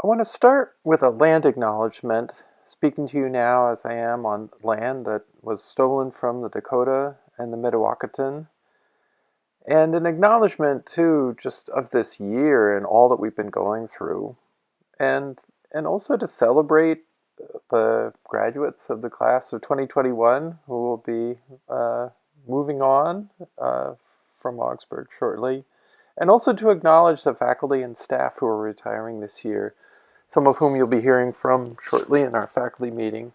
I want to start with a land acknowledgement, speaking to you now as I am on land that was stolen from the Dakota and the Mdewakanton, and an acknowledgement too just of this year and all that we've been going through, and also to celebrate the graduates of the class of 2021 who will be moving on from Augsburg shortly, and also to acknowledge the faculty and staff who are retiring this year, some of whom you'll be hearing from shortly in our faculty meeting.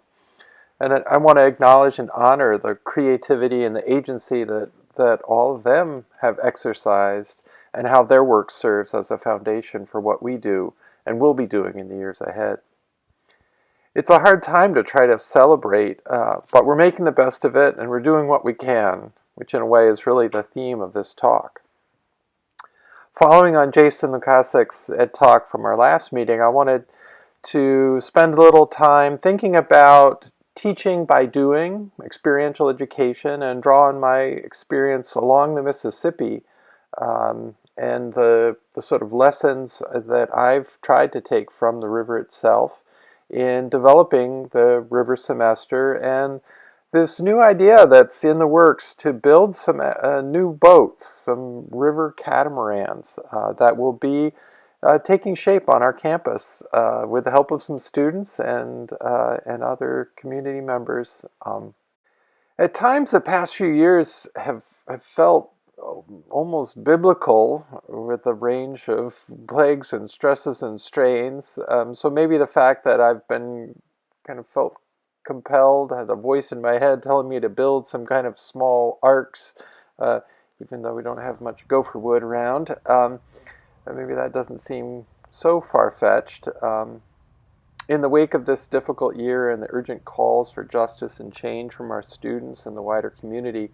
And I want to acknowledge and honor the creativity and the agency that all of them have exercised and how their work serves as a foundation for what we do and will be doing in the years ahead. It's a hard time to try to celebrate, but we're making the best of it and we're doing what we can, which in a way is really the theme of this talk. Following on Jason Lukasek's ed talk from our last meeting, I wanted to spend a little time thinking about teaching by doing, experiential education, and draw on my experience along the Mississippi and the sort of lessons that I've tried to take from the river itself in developing the river semester and this new idea that's in the works to build some new boats, some river catamarans that will be taking shape on our campus with the help of some students and other community members. At times, the past few years have felt almost biblical with a range of plagues and stresses and strains. So maybe the fact that I've been kind of felt compelled, had a voice in my head telling me to build some kind of small arks, even though we don't have much gopher wood around. Maybe that doesn't seem so far-fetched. In the wake of this difficult year and the urgent calls for justice and change from our students and the wider community,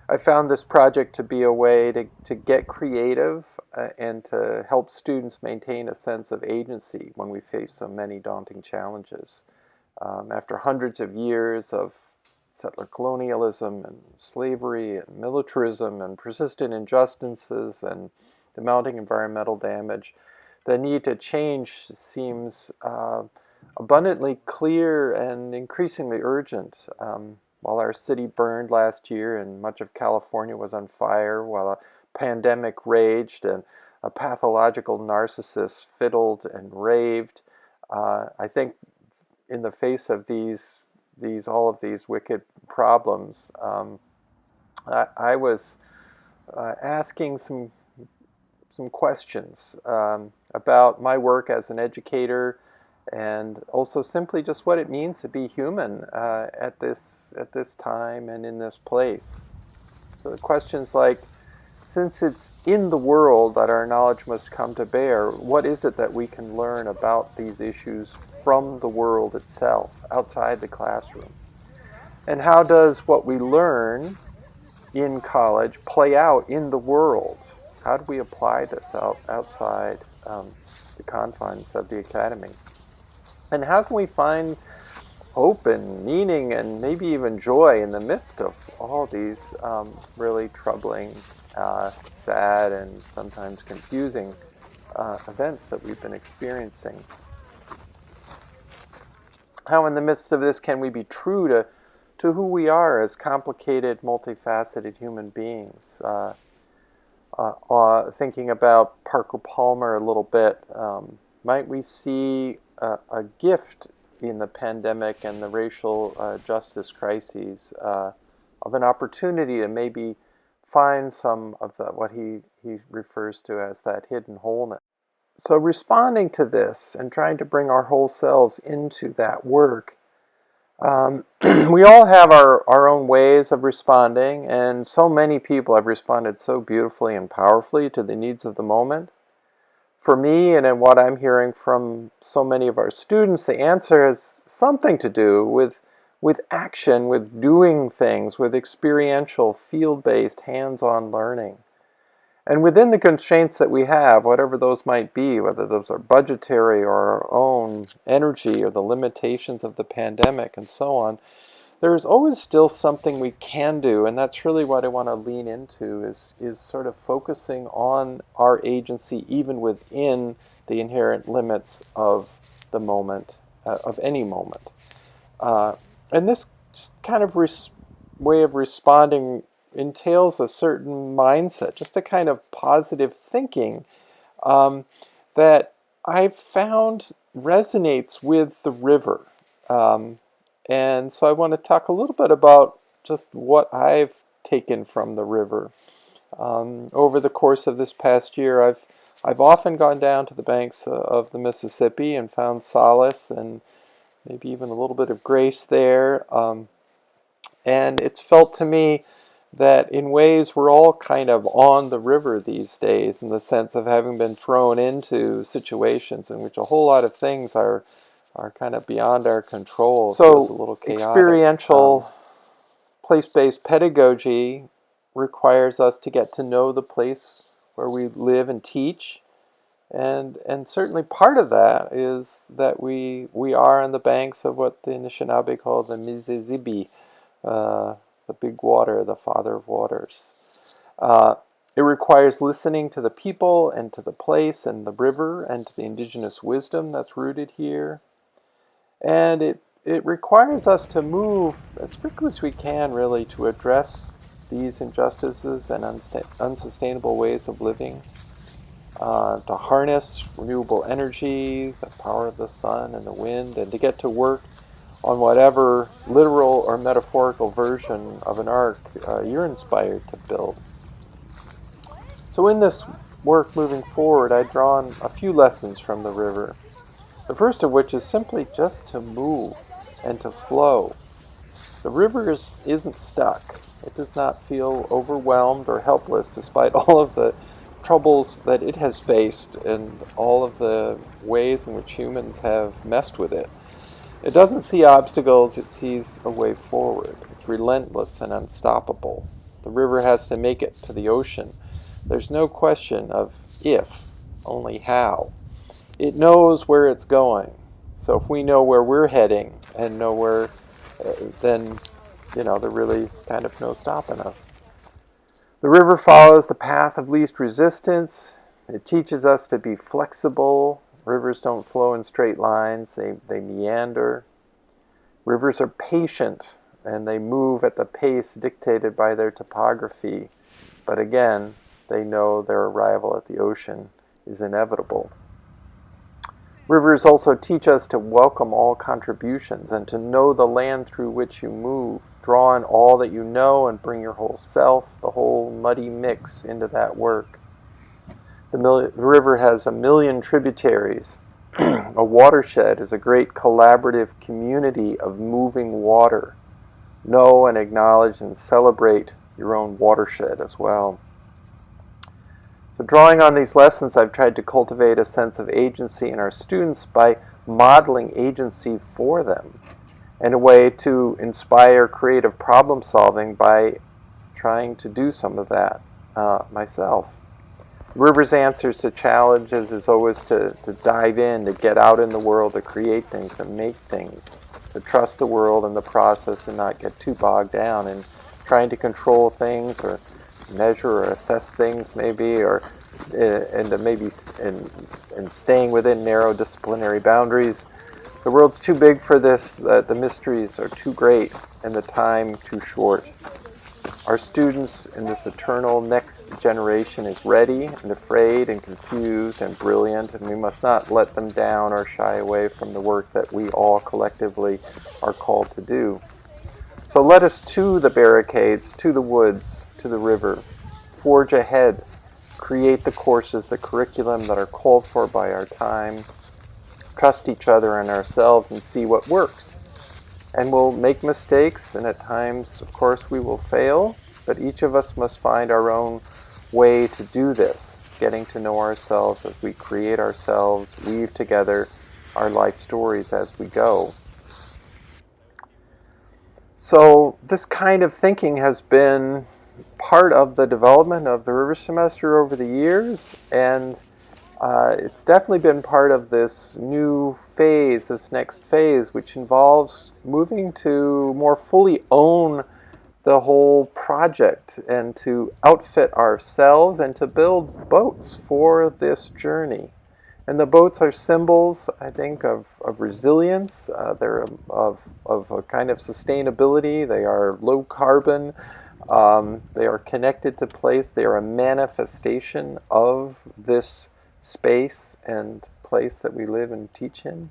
I found this project to be a way to get creative and to help students maintain a sense of agency when we face so many daunting challenges. After hundreds of years of settler colonialism and slavery and militarism and persistent injustices and the mounting environmental damage, the need to change seems abundantly clear and increasingly urgent. While our city burned last year and much of California was on fire, while a pandemic raged and a pathological narcissist fiddled and raved, I think in the face of all of these wicked problems, I was asking some questions about my work as an educator, and also simply just what it means to be human at this time and in this place. So the questions like, since it's in the world that our knowledge must come to bear, what is it that we can learn about these issues from the world itself, outside the classroom? And how does what we learn in college play out in the world? How do we apply this outside the confines of the academy? And how can we find hope and meaning and maybe even joy in the midst of all these really troubling, sad, and sometimes confusing events that we've been experiencing? How in the midst of this can we be true to who we are as complicated, multifaceted human beings? Thinking about Parker Palmer a little bit, might we see a gift in the pandemic and the racial justice crises of an opportunity to maybe find some of what he refers to as that hidden wholeness? So responding to this and trying to bring our whole selves into that work, we all have our own ways of responding, and so many people have responded so beautifully and powerfully to the needs of the moment. For me, and in what I'm hearing from so many of our students, the answer has something to do with action, with doing things, with experiential, field-based, hands-on learning. And within the constraints that we have, whatever those might be, whether those are budgetary or our own energy or the limitations of the pandemic and so on, there's always still something we can do, and that's really what I want to lean into, is sort of focusing on our agency even within the inherent limits of the moment, of any moment. And this kind of way of responding entails a certain mindset, just a kind of positive thinking that I've found resonates with the river. And so I want to talk a little bit about just what I've taken from the river. Over the course of this past year, I've often gone down to the banks of the Mississippi and found solace and maybe even a little bit of grace there. And it's felt to me that in ways we're all kind of on the river these days, in the sense of having been thrown into situations in which a whole lot of things are kind of beyond our control. So a little chaotic. Experiential place-based pedagogy requires us to get to know the place where we live and teach. And certainly part of that is that we are on the banks of what the Anishinaabe call the Mississippi, the big water, the father of waters. It requires listening to the people and to the place and the river and to the indigenous wisdom that's rooted here. And it requires us to move as quickly as we can, really, to address these injustices and unsustainable ways of living, to harness renewable energy, the power of the sun and the wind, and to get to work on whatever literal or metaphorical version of an ark you're inspired to build. So in this work moving forward, I've drawn a few lessons from the river. The first of which is simply just to move and to flow. The river isn't stuck. It does not feel overwhelmed or helpless despite all of the troubles that it has faced and all of the ways in which humans have messed with it. It doesn't see obstacles, it sees a way forward. It's relentless and unstoppable. The river has to make it to the ocean. There's no question of if, only how. It knows where it's going. So if we know where we're heading and know where, then, there really is kind of no stopping us. The river follows the path of least resistance. It teaches us to be flexible. Rivers don't flow in straight lines. They meander. Rivers are patient, and they move at the pace dictated by their topography. But again, they know their arrival at the ocean is inevitable. Rivers also teach us to welcome all contributions and to know the land through which you move. Draw on all that you know and bring your whole self, the whole muddy mix, into that work. The river has 1 million tributaries. A watershed is a great collaborative community of moving water. Know and acknowledge and celebrate your own watershed as well. So drawing on these lessons, I've tried to cultivate a sense of agency in our students by modeling agency for them, and a way to inspire creative problem solving by trying to do some of that myself. River's answers to challenges is always to dive in, to get out in the world, to create things, to make things, to trust the world and the process and not get too bogged down in trying to control things or measure or assess things maybe, or and staying within narrow disciplinary boundaries. The world's too big for this, the mysteries are too great, and the time too short. Our students in this eternal next generation is ready and afraid and confused and brilliant, and we must not let them down or shy away from the work that we all collectively are called to do. So let us to the barricades, to the woods, to the river, forge ahead, create the courses, the curriculum that are called for by our time, trust each other and ourselves and see what works. And we'll make mistakes, and at times, of course, we will fail, but each of us must find our own way to do this, getting to know ourselves as we create ourselves, weave together our life stories as we go. So this kind of thinking has been part of the development of the river semester over the years, and it's definitely been part of this new phase, this next phase, which involves moving to more fully own the whole project and to outfit ourselves and to build boats for this journey. And the boats are symbols, I think, of resilience. They're of a kind of sustainability. They are low carbon. They are connected to place. They are a manifestation of this space and place that we live and teach in.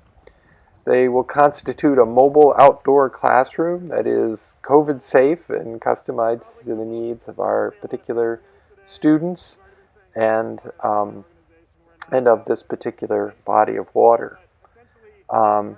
They will constitute a mobile outdoor classroom that is COVID safe and customized to the needs of our particular students and of this particular body of water. And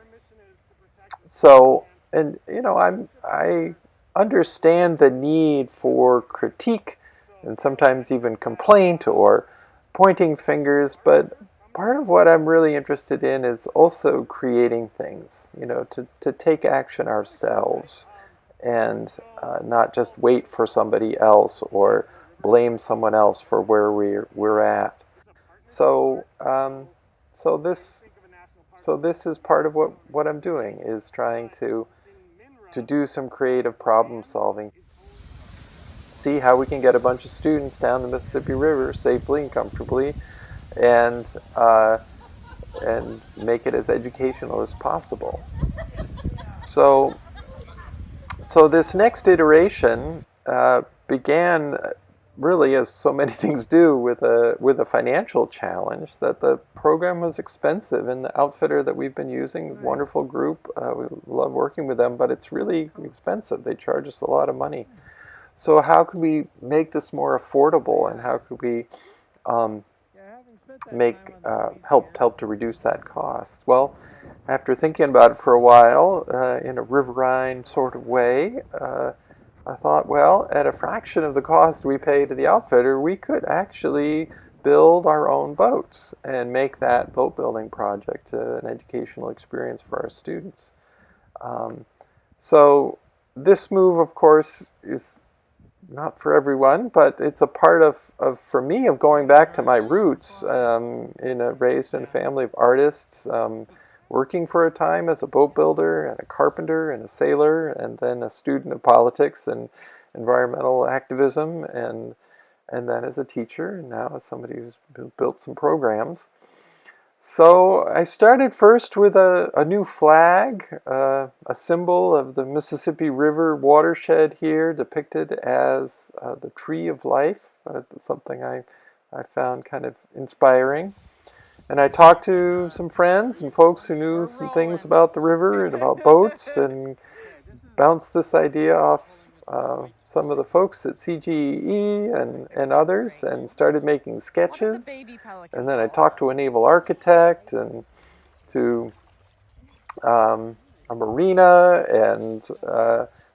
I understand the need for critique and sometimes even complaint or pointing fingers, but part of what I'm really interested in is also creating things, to take action ourselves and not just wait for somebody else or blame someone else for where we're at. So, so this is part of what I'm doing, is trying to do some creative problem solving. See how we can get a bunch of students down the Mississippi River safely and comfortably, and make it as educational as possible. So this next iteration began really, as so many things do, with a financial challenge. That the program was expensive, and the outfitter that we've been using, wonderful group, we love working with them, but it's really expensive. They charge us a lot of money. So how could we make this more affordable, and how could we help to reduce that cost? Well, after thinking about it for a while, in a riverine sort of way, I thought, well, at a fraction of the cost we pay to the outfitter, we could actually build our own boats and make that boat building project an educational experience for our students. So this move, of course, is not for everyone, but it's a part for me, of going back to my roots, raised in a family of artists, working for a time as a boat builder and a carpenter and a sailor, and then a student of politics and environmental activism, and then as a teacher, and now as somebody who's built some programs. So I started first with a new flag, a symbol of the Mississippi River watershed here, depicted as the tree of life, something I found kind of inspiring. And I talked to some friends and folks who knew some things about the river and about boats, and bounced this idea off some of the folks at CGE and others, and started making sketches. And then I talked to a naval architect and to a marina, and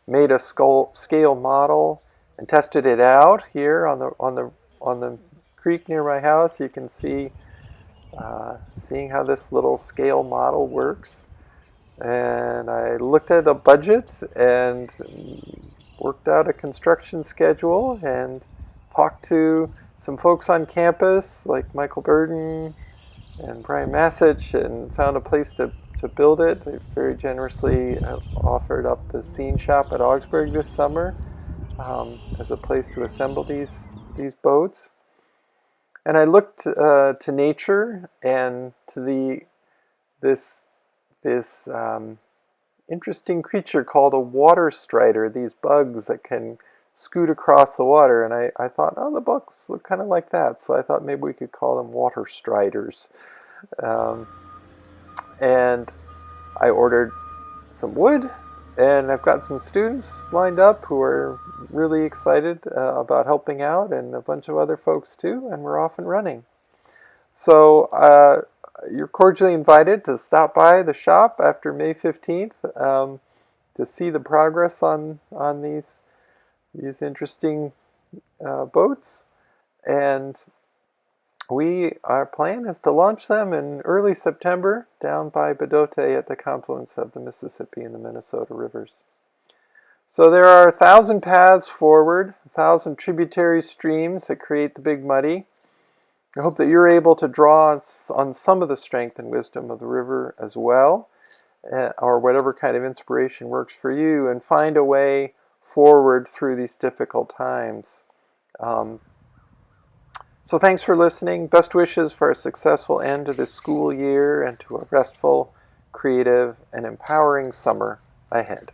made a scale model and tested it out here on the creek near my house. You can see seeing how this little scale model works. And I looked at a budget and worked out a construction schedule and talked to some folks on campus like Michael Burden and Brian Massich, and found a place to build it. They very generously offered up the scene shop at Augsburg this summer as a place to assemble these boats. And I looked to nature and to this interesting creature called a water strider, these bugs that can scoot across the water. And I thought, oh, the bugs look kind of like that. So I thought maybe we could call them water striders. And I ordered some wood, and I've got some students lined up who are really excited about helping out, and a bunch of other folks too, and we're off and running. So you're cordially invited to stop by the shop after May 15th to see the progress on these interesting boats. And our plan is to launch them in early September down by Badote at the confluence of the Mississippi and the Minnesota rivers. So there are 1,000 paths forward, 1,000 tributary streams that create the Big Muddy. I hope that you're able to draw on some of the strength and wisdom of the river as well, or whatever kind of inspiration works for you, and find a way forward through these difficult times. So thanks for listening. Best wishes for a successful end to this school year and to a restful, creative, and empowering summer ahead.